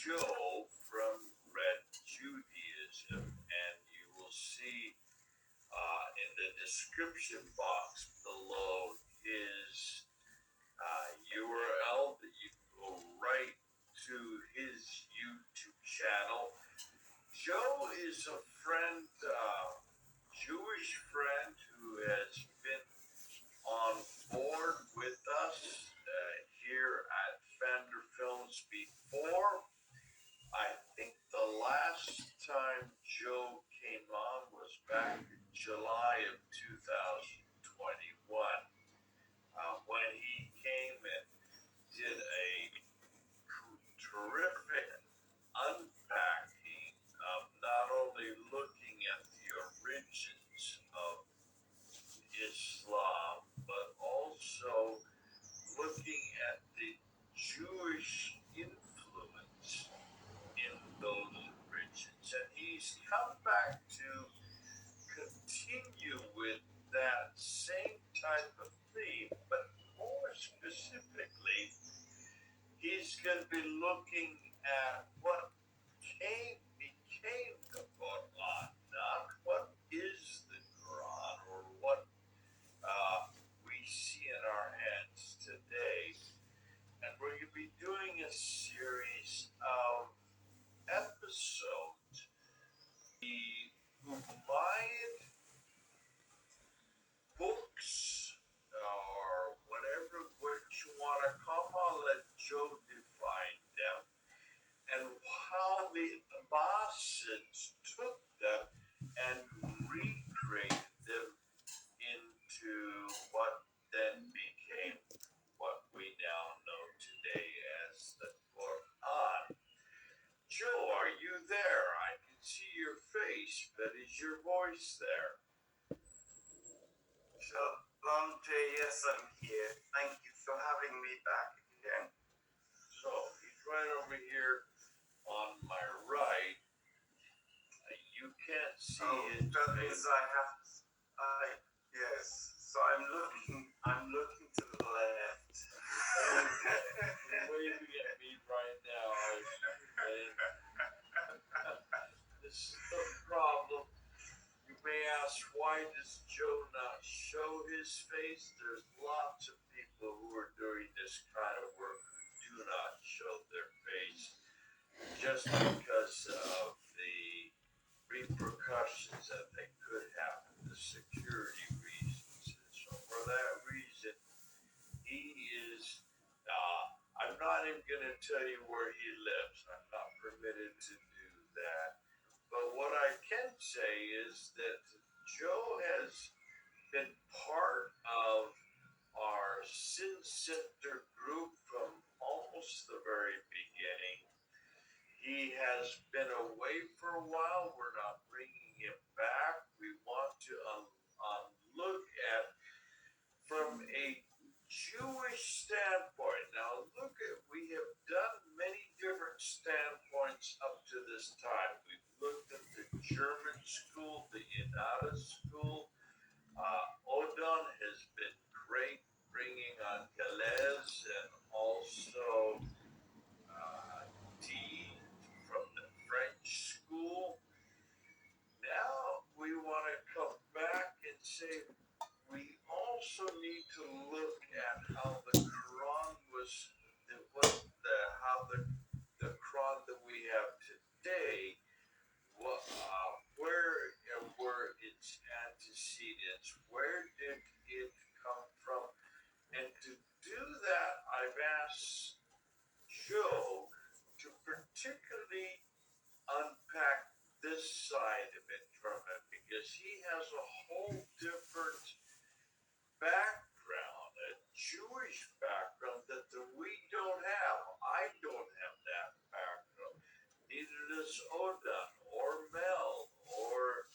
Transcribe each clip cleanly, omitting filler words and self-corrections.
Joe from Red Judaism, and you will see in the description box below his URL that you can go right to his YouTube channel. Joe is a friend, Jewish friend who has been on board with us here at Fender Films before. I think the last time Joe came on was back in July of 2021 when he came and did a terrific unpacking of not only looking at the origins of Islam, but also looking at the Jewish influence in those origins. And he's come back to continue with that same type of theme, but more specifically, he's going to be looking at what became the Quran, not what is the Quran or what we see in our hands today. And we're going to be doing a series of episodes, the Umayyad books, or whatever you want to call them. I'll let Joe define them, and how the Abbasids took them and recreated them into what then became what we now know today as the Quran. Joe, are you there? I can see your face, but is your voice there? Shalom, Jay. Yes, I'm here. Thank you for having me back again. So he's right over here on my right. You can't see his that face. means yes. So I'm looking to the left. You're waving at me right now. This is the problem. You may ask, why does Joe not show his face? There's lots of people who are doing this kind of work who do not show their face just because of the repercussions that they could have, the security reasons. And so for that reason, he is, I'm not even going to tell you where he lives. I'm not permitted to do that. But what I can say is that Joe has been part of our Sin Sifter group from almost the very beginning. He has been away for a while. We're not bringing him back. We want to look at from a Jewish standpoint. Now we have done many different standpoints up to this time. We've looked at the German school, the Inada school. Odon has been great, bringing on Galez and also Dean from the French school. Now we want to come back and say we also need to look at how the Quran how the Quran that we have today, where were its antecedents, where did it come from? And to do that, I've asked Joe to particularly unpack this side of it from it, because he has a whole different background, a Jewish background that we don't have. I don't have that background. Neither does Odon or Mel or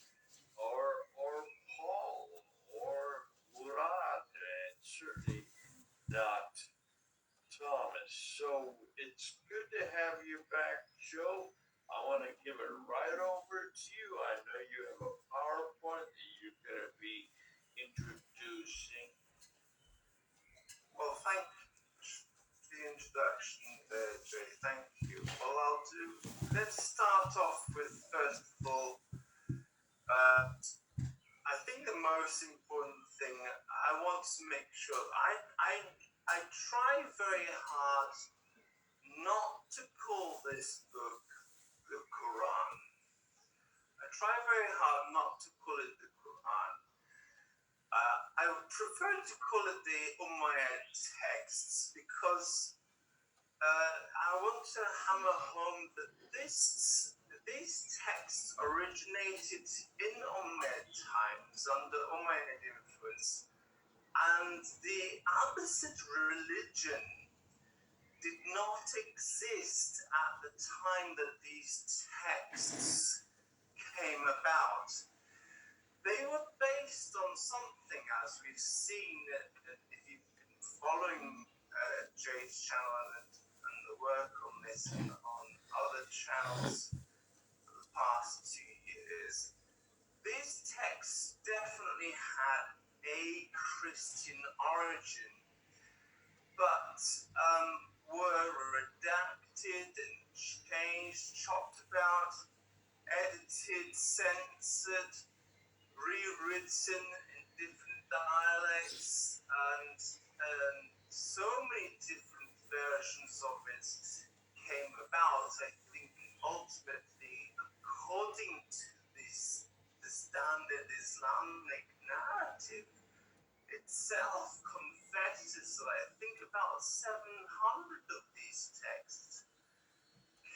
Paul or Murad, and certainly not Thomas. So it's good to have you back, Joe. I want to give it right over to you. I know you have a PowerPoint that you're going to be introducing. Well, thank you for the introduction there, Jay. Thank you. All I'll do let's start off with, first of all, I think the most important thing I want to make sure I try very hard not to call this book the Quran. I try very hard not to call it the Quran. I would prefer to call it the Umayyad texts because I want to hammer home that these texts originated in Umayyad times under Umayyad influence, and the Abbasid religion did not exist at the time that these texts came about. They were based on something, as we've seen if you've been following Jay's channel and the work on this and on other channels for the past 2 years. These texts definitely had a Christian origin, but were redacted and changed, chopped about, edited, censored, rewritten in different dialects, and so many different versions of it came about. I think ultimately, according to the standard Islamic narrative itself, confesses that I think about 700 of these texts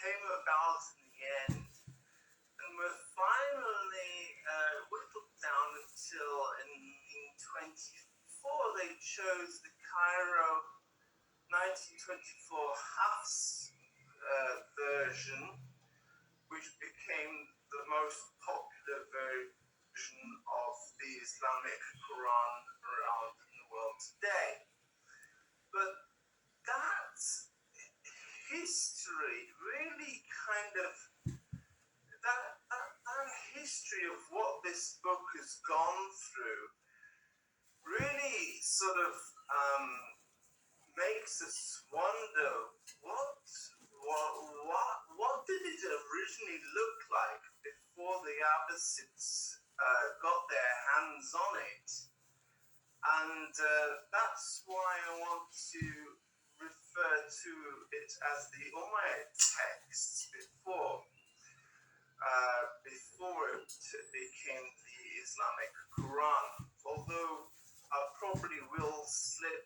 came about in the end, and were finally whittled down until in 1924 they chose the Cairo 1924 Hafs version, which became the most popular version of the Islamic Quran around in the world today. But that history really kind of that history of what this book has gone through really sort of makes us wonder what did it originally look like before the Abbasids got their hands on it. And that's why I want to refer to it as the Umayyad texts before it became the Islamic Quran. Although I probably will slip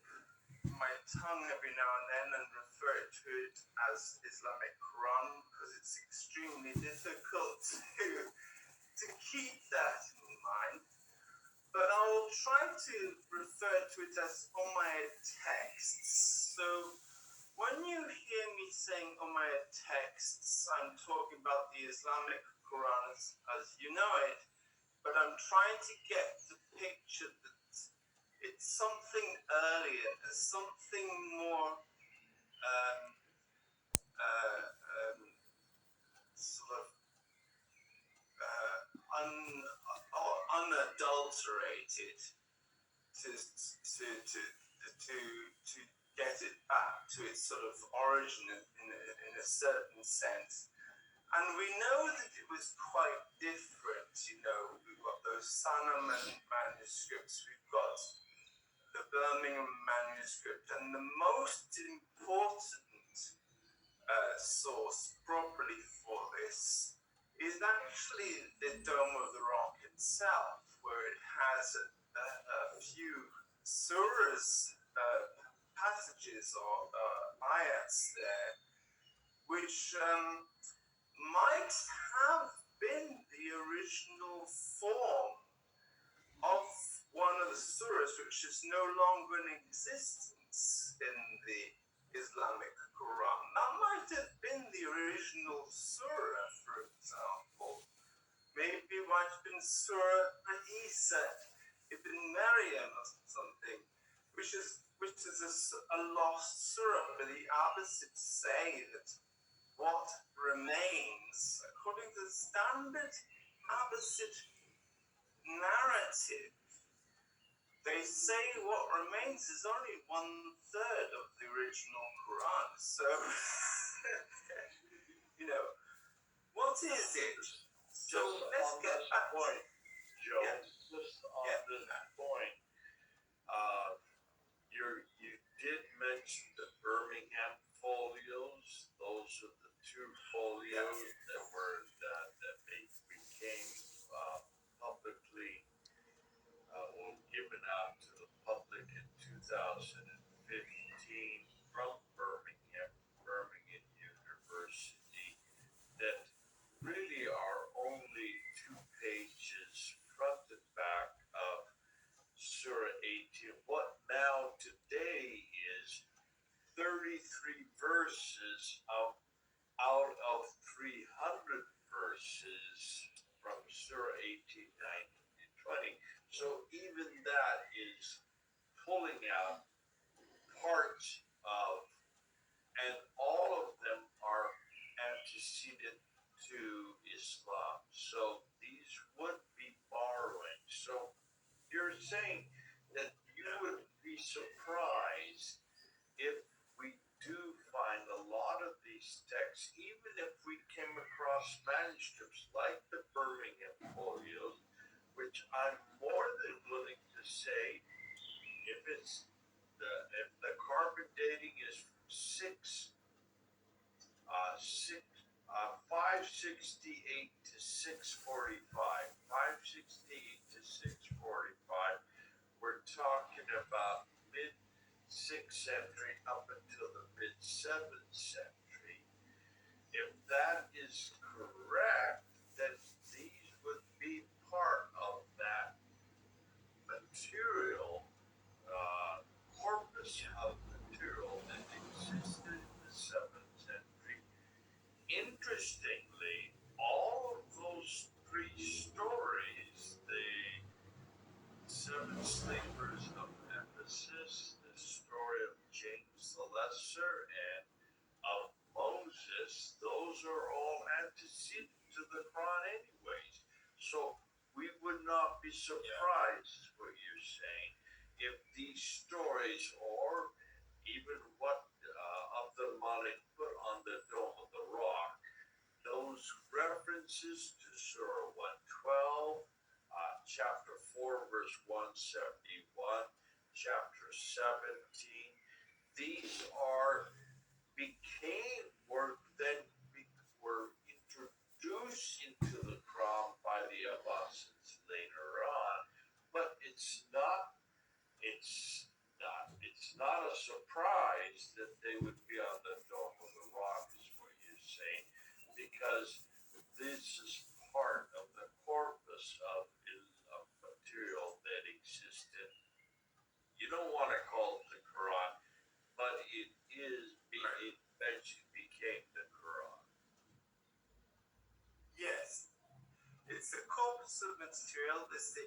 my tongue every now and then and refer to it as Islamic Quran because it's extremely difficult to keep that in mind. But I will try to refer to it as Umayyad texts. So when you hear me saying Umayyad texts, I'm talking about the Islamic Quran as you know it, but I'm trying to get the picture that it's something earlier, something more sort of unadulterated to get it back to its sort of origin in a certain sense. And we know that it was quite different. We've got those Sanam manuscripts, we've got the Birmingham manuscript, and the most important source properly for this is actually the Dome of the Rock itself, where it has a few surahs, passages or ayats there, which might have been the original form of one of the surahs, which is no longer in existence in the Islamic Quran. That might have been the original surah, for example. Maybe it might have been Surah Isa ibn Maryam or something, which is a lost surah. But the Abbasids say that what remains, according to the standard Abbasid narrative, they say what remains is only 1/3 of the original Quran. So, what is it? So Just let's on get this back point, Joe, Yeah. just on Yeah. this point, uh, you did mention the Birmingham folios. Those are the two folios that became publicly given out to the public in 2015 from Birmingham University, that really are only 2 pages front and back of Surah 18. What now today is 33 verses out of 300 verses from Surah 18, 19, and 20. So even that is pulling out parts of, and all of them are antecedent to Islam. So these would be borrowing. So you're saying that you would be surprised if we do find a lot of these texts, even if we came across manuscripts like the Birmingham folios, which I'm more than willing to say, if the carbon dating is from 568 to 645, 568 to 645, we're talking about mid 6th century up until the mid 7th century. If that is correct, then these would be part of that material, corpus of material that existed in the 7th century. Interestingly, all of those 3 stories, the 7 sleepers of Ephesus, the story of James the Lesser, and of Moses, those are all antecedent to the Quran anyways. So we would not be surprised, what you're saying, if these stories, or even what Abdul Malik put on the Dome of the Rock, those references to Surah 112, chapter 4, verse 171, chapter 17, these were introduced into the Quran by the Abbasids later on, but it's not a surprise that they would be on the Dome of the Rock, is what you're saying, because this is part of the corpus of material that existed. You don't want to call it the Quran, but it eventually became the Quran. Yes, it's a corpus of material. It's the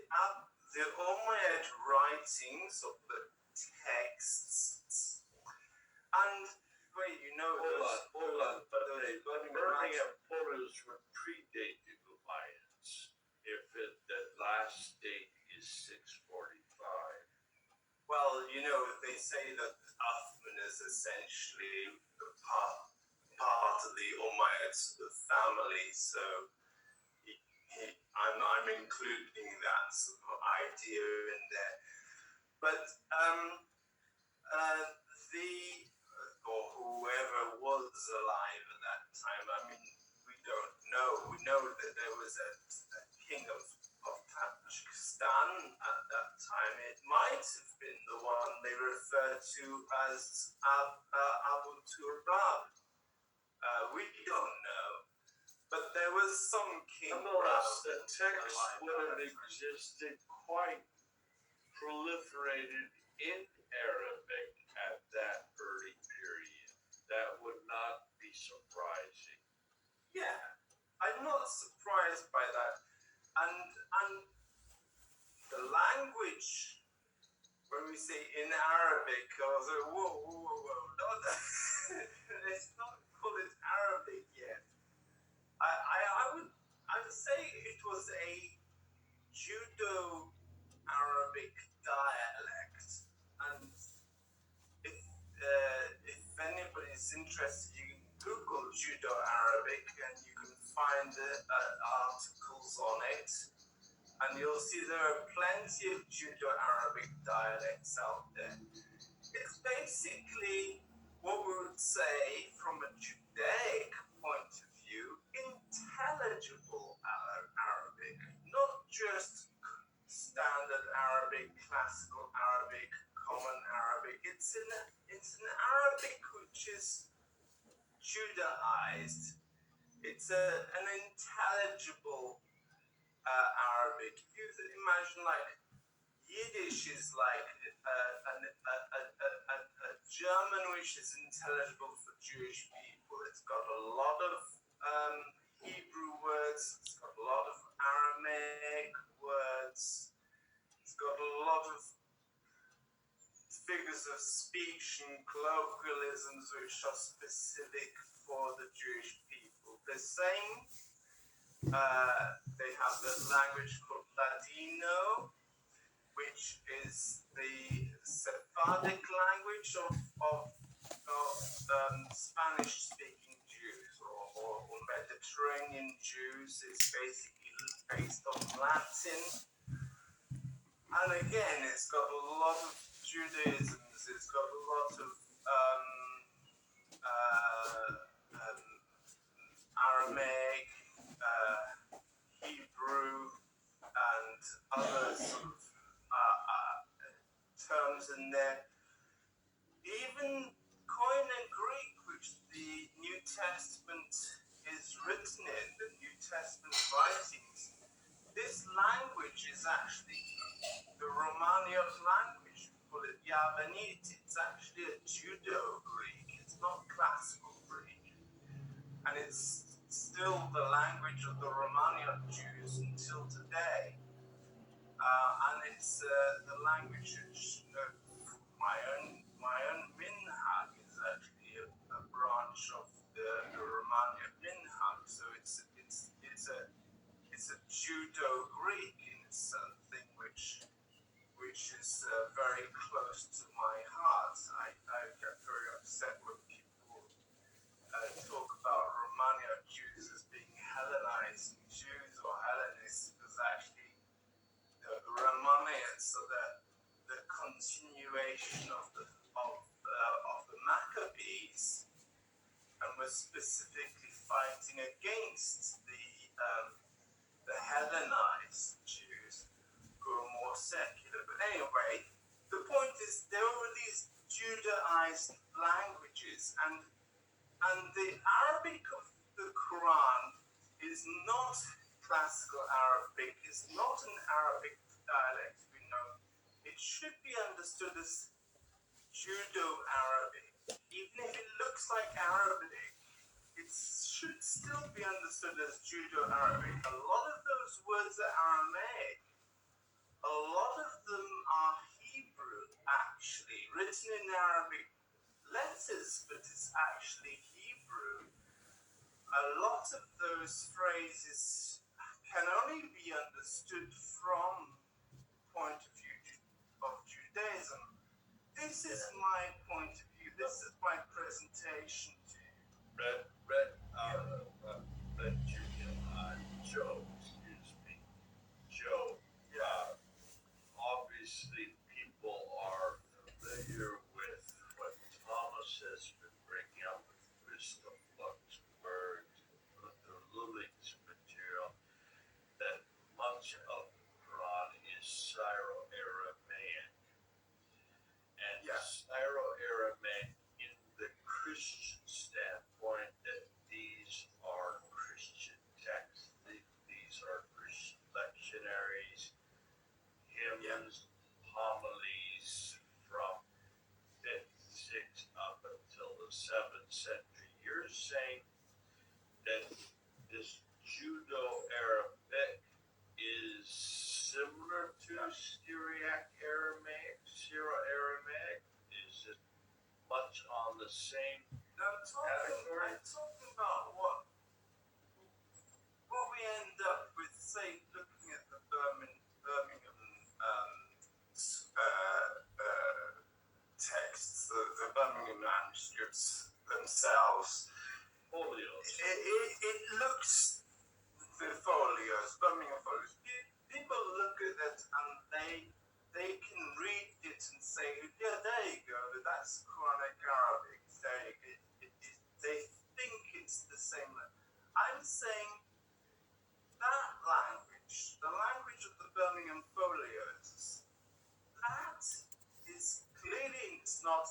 Umayyad writings of the texts, and wait, Hold on, but the Birmingham folios would predate the Umayyads if the last date is 645. Well, they say that Uthman is essentially part of the Umayyad family, so I'm including that sort of idea in there. But or whoever was alive at that time, I mean, we don't know. We know that there was a king of Tajikistan at that time. It might have been the one they refer to as Abu Turab. We don't know. But there was some king. Nonetheless, the text would have existed quite proliferated in Arabic at that early period. That would not be surprising. Yeah, I'm not surprised by that. And the language, when we say in Arabic, I was like, whoa. No, let's not call it Arabic yet. I would say it was a Judo-Arabic dialect, and if anybody's interested, you can Google Judo-Arabic and you can find articles on it. And you'll see there are plenty of Judo-Arabic dialects out there. It's basically what we would say from a Judaic point of view, intelligible Arabic, not just standard Arabic, classical Arabic, common Arabic. It's an Arabic which is Judaized. It's an intelligible Arabic. If you imagine like Yiddish is like a German which is intelligible for Jewish people. It's got a lot of Hebrew words. It's got a lot of Aramaic words. It's got a lot of figures of speech and colloquialisms which are specific for the Jewish people. The same, they have the language called Ladino, which is the Sephardic language of Spanish-speaking Jews or Mediterranean Jews. It's basically based on Latin. And again, it's got a lot of Judaisms. It's got a lot of Aramaic, Hebrew, and other sort of terms in there. Even Koine Greek, which the New Testament is written in, the New Testament writings, this language is actually the Romanian language. We call it Yavanite. It's actually a Judo-Greek. It's not classical Greek. And it's still the language of the Romanian Jews until today. And it's the language which my own minhag is actually a branch of the Romanian minhag. So it's a Judo-Greek, and it's something which is very close to my heart. I get very upset when people talk about Romanian Jews as being Hellenizing Jews or Hellenists, because actually the Romanians are the continuation of the Maccabees, and were specifically fighting against the Hellenized Jews who are more secular. But anyway, the point is there were these Judaized languages, and the Arabic of the Quran is not classical Arabic, is not an Arabic dialect we know. It should be understood as Judo-Arabic. Even if it looks like Arabic, it should still be understood as Judo-Arabic. A lot of those words are Aramaic. A lot of them are Hebrew, actually, written in Arabic letters, but it's actually Hebrew. A lot of those phrases can only be understood from the point of view of Judaism. This is my point of view. This is my presentation to you. Joe, excuse me. Joe, obviously people are familiar with what Thomas has been bringing up with Crystal Flux words, with the Luling's material, that much of the Quran is Syro-Aramaic. And Syro-Aramaic in the Christian standpoint, that these are Christian texts, these are Christian lectionaries, hymns, homilies from 5th, 6th up until the 7th century. You're saying that this Judo-Arabic is similar to Syriac Aramaic, Syro-Aramaic? Is it much on the same category? I'm talking about what we end up with, say, looking at the Birmingham texts, the Birmingham manuscripts themselves. folios. It looks the folios, Birmingham folios. People look at it and they can read it and say, yeah, there you go, that's Quranic Arabic. They think it's the same. I'm saying that language, the language of the Birmingham folios, that is clearly it's not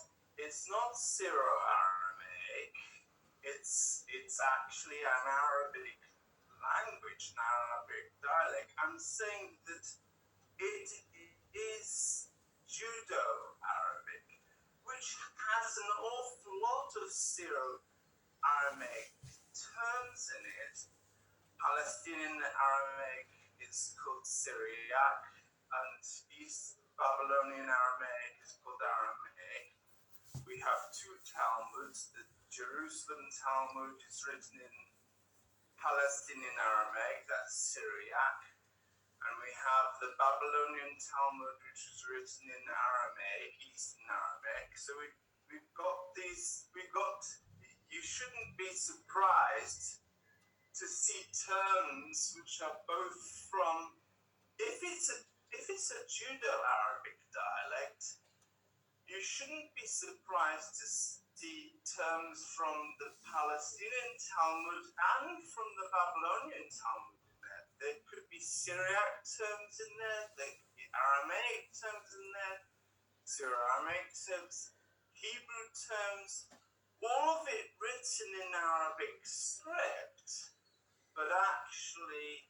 Syro-Aramaic. It's actually an Arabic language, an Arabic dialect. I'm saying that it is Judo-Arabic, which has an awful lot of Syro-Aramaic terms in it. Palestinian Aramaic is called Syriac, and East Babylonian Aramaic is called Aramaic. We have two Talmuds. The Jerusalem Talmud is written in Palestinian Aramaic, that's Syriac, and we have the Babylonian Talmud, which was written in Aramaic, Eastern Aramaic. So we've got these. You shouldn't be surprised to see terms which are both from. If it's a Judo-Arabic dialect, you shouldn't be surprised to see terms from the Palestinian Talmud and from the Babylonian Talmud in there. There could be Syriac terms in there, there could be Aramaic terms in there, Syro-Aramaic terms, Hebrew terms, all of it written in Arabic script, but actually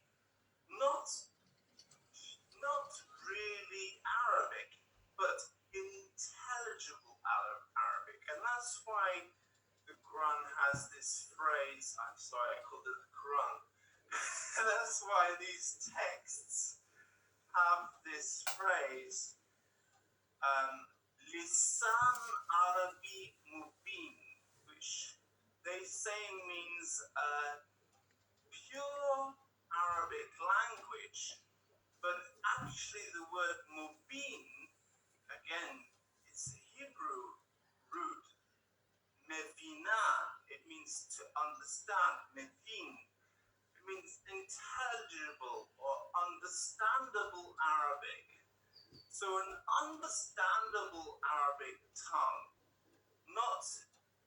not really Arabic, but intelligible Arabic. And that's why the Quran has this phrase, I'm sorry I called it the Quran, that's why these texts have this phrase, Lisan Arabi Mubin, which they say means pure Arabic language, but actually the word Mubin, again, it's a Hebrew root, mevina, it means to understand, mevin, it means intelligible or understandable Arabic. So an understandable Arabic tongue, not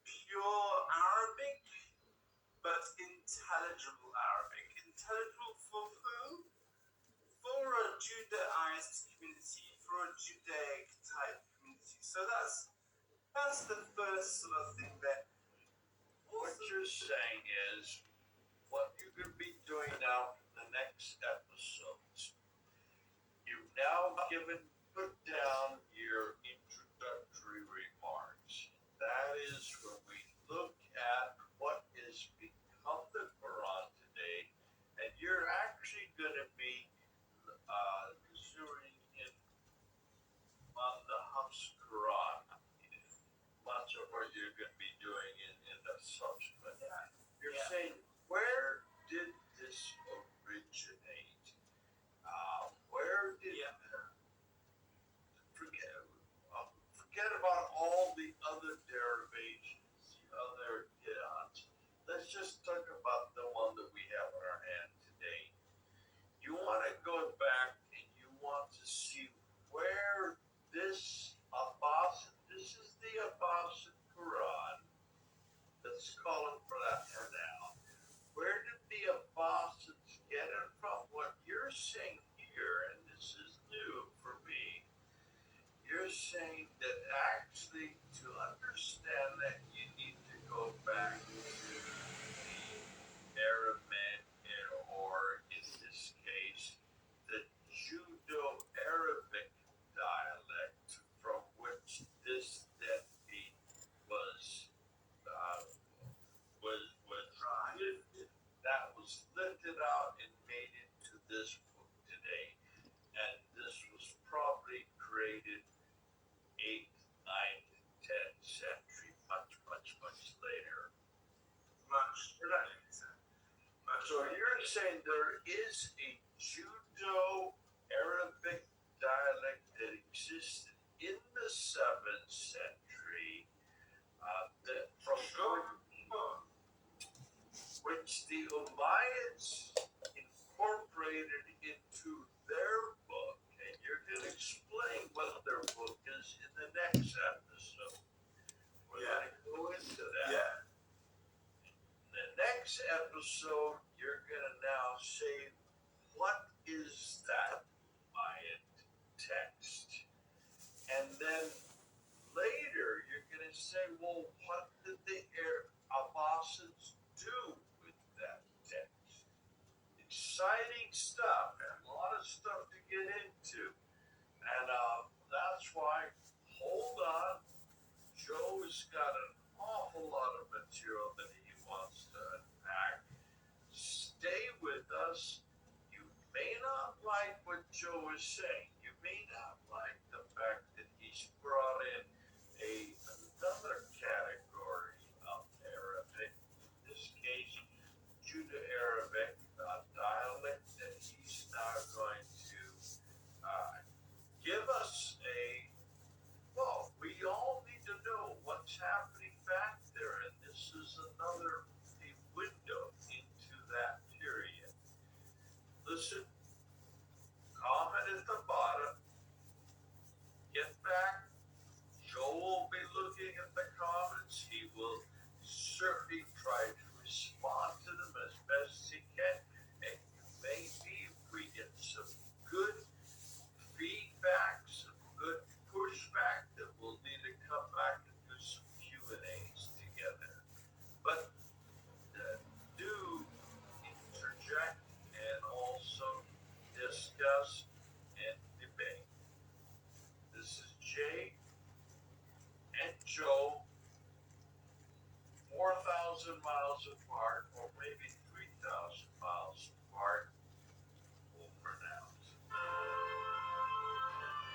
pure Arabic, but intelligible Arabic. Intelligible for who? For a Judaized community, for a Judaic type community. So that's the first sort of thing that. What you're saying is, what you're going to be doing now for the next episodes, you've now put down your introductory remarks. That is when we look at what has become the Quran today, and you're actually going to be zeroing in on the Hafs Quran. Much of what you're going to be doing in the subsequent. You're saying, where did this originate? Where did forget about all the other derivations, the other qira'ats. Let's just talk about the one that we have in our hand today. You want to go back and you want to see where this is the Abbasler Quran. Let's call it for that for now. Where did the Abbasids get it from? What you're saying here, and this is new for me, you're saying that actually to understand that you need to go back to the Aramaic, or in this case, the Judo-Arabic dialect from which this then lifted. That was lifted out and made into this book today, and this was probably created 8th, 9th, 10th century, much later. So you're saying there is a Judo-Arabic dialect that existed in the 7th century that from next episode, you're going to now say, what is that Mayan text? And then later, you're going to say, well, what did the Abbasids do with that text? Exciting stuff, and a lot of stuff to get into. And that's why, hold on, Joe has got an awful lot of material that he wants to unpack. Stay with us. You may not like what Joe is saying. You may not like the fact that he's brought in another category of Arabic, in this case, Judo-Arabic dialect, that he's now going to give us well, we all need to know what's happening back there, and this is another window into that period. Listen, comment at the bottom, get back. Joe will be looking at the comments. He will certainly try to respond to them as best he can, and maybe if we get some good feedback, some good pushback, that we'll need to come back and do some Q&As together. But do interject and also discuss and debate. This is Jay and Joe, 4,000 miles apart, or maybe 3,000 miles apart.